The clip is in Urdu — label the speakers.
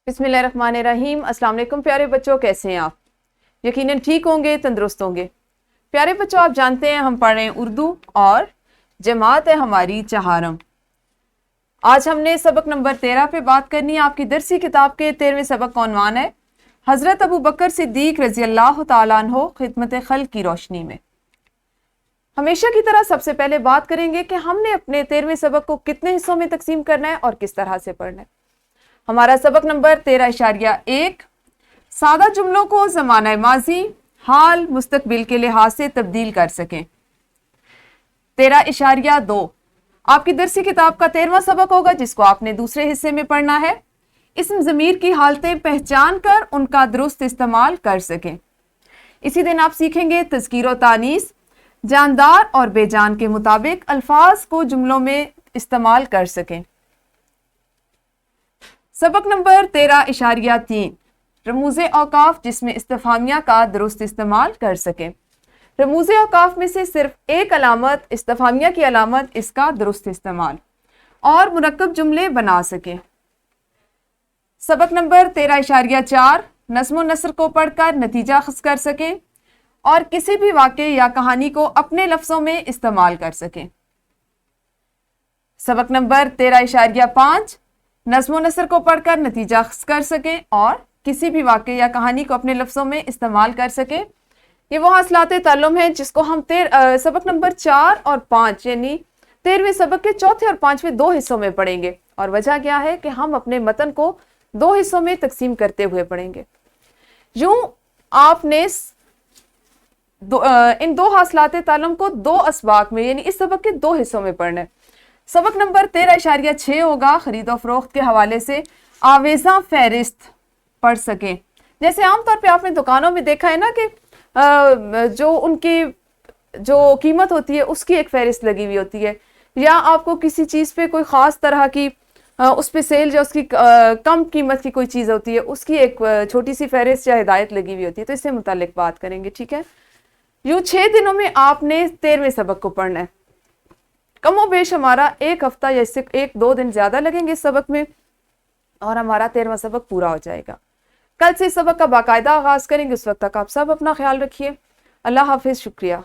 Speaker 1: بسم اللہ الرحمن الرحیم۔ السلام علیکم پیارے بچوں، کیسے ہیں آپ؟ یقیناً ٹھیک ہوں گے، تندرست ہوں گے۔ پیارے بچوں، آپ جانتے ہیں ہم پڑھ رہے ہیں اردو اور جماعت ہے ہماری چہارم۔ آج ہم نے سبق نمبر 13 پہ بات کرنی ہے۔ آپ کی درسی کتاب کے 13ویں سبق کا عنوان ہے حضرت ابو بکر صدیق رضی اللہ تعالیٰ عنہ خدمت خلق کی روشنی میں۔ ہمیشہ کی طرح سب سے پہلے بات کریں گے کہ ہم نے اپنے 13ویں سبق کو کتنے حصوں میں تقسیم کرنا ہے اور کس طرح سے پڑھنا ہے۔ ہمارا سبق نمبر 13.1 سادہ جملوں کو زمانہ ماضی، حال، مستقبل کے لحاظ سے تبدیل کر سکیں۔ 13.2 آپ کی درسی کتاب کا 13واں سبق ہوگا جس کو آپ نے دوسرے حصے میں پڑھنا ہے۔ اسم ضمیر کی حالتیں پہچان کر ان کا درست استعمال کر سکیں۔ اسی دن آپ سیکھیں گے تذکیر و تانیث، جاندار اور بے جان کے مطابق الفاظ کو جملوں میں استعمال کر سکیں۔ سبق نمبر 13.3 رموز اوقاف جس میں استفہامیہ کا درست استعمال کر سکیں۔ رموز اوقاف میں سے صرف ایک علامت استفہامیہ کی علامت، اس کا درست استعمال اور مرکب جملے بنا سکیں۔ سبق نمبر 13.4 نظم و نثر کو پڑھ کر نتیجہ اخذ کر سکیں اور کسی بھی واقعے یا کہانی کو اپنے لفظوں میں استعمال کر سکیں۔ سبق نمبر 13.5 نظم و نثر کو پڑھ کر نتیجہ اخذ کر سکیں اور کسی بھی واقعے یا کہانی کو اپنے لفظوں میں استعمال کر سکیں۔ یہ وہ حاصلات تعلم ہیں جس کو ہم سبق نمبر 4 اور 5 یعنی 13ویں سبق کے چوتھے اور 5ویں 2 حصوں میں پڑھیں گے، اور وجہ کیا ہے کہ ہم اپنے متن کو 2 حصوں میں تقسیم کرتے ہوئے پڑھیں گے۔ یوں آپ نے ان 2 حاصلات تعلم کو 2 اسباق میں یعنی اس سبق کے 2 حصوں میں پڑھنا ہے۔ سبق نمبر 13.6 ہوگا خرید و فروخت کے حوالے سے آویزاں فہرست پڑھ سکیں۔ جیسے عام طور پہ آپ نے دکانوں میں دیکھا ہے نا کہ جو ان کی جو قیمت ہوتی ہے اس کی ایک فہرست لگی ہوئی ہوتی ہے، یا آپ کو کسی چیز پہ کوئی خاص طرح کی اس پہ سیل جو اس کی کم قیمت کی کوئی چیز ہوتی ہے اس کی ایک چھوٹی سی فہرست یا ہدایت لگی ہوئی ہوتی ہے، تو اس سے متعلق بات کریں گے، ٹھیک ہے۔ یوں 6 دنوں میں آپ نے 13ویں سبق کو پڑھنا ہے۔ کم و بیش ہمارا ایک ہفتہ یا اس سے 1-2 دن زیادہ لگیں گے اس سبق میں، اور ہمارا 13واں سبق پورا ہو جائے گا۔ کل سے اس سبق کا باقاعدہ آغاز کریں گے، اس وقت تک آپ سب اپنا خیال رکھیے۔ اللہ حافظ، شکریہ۔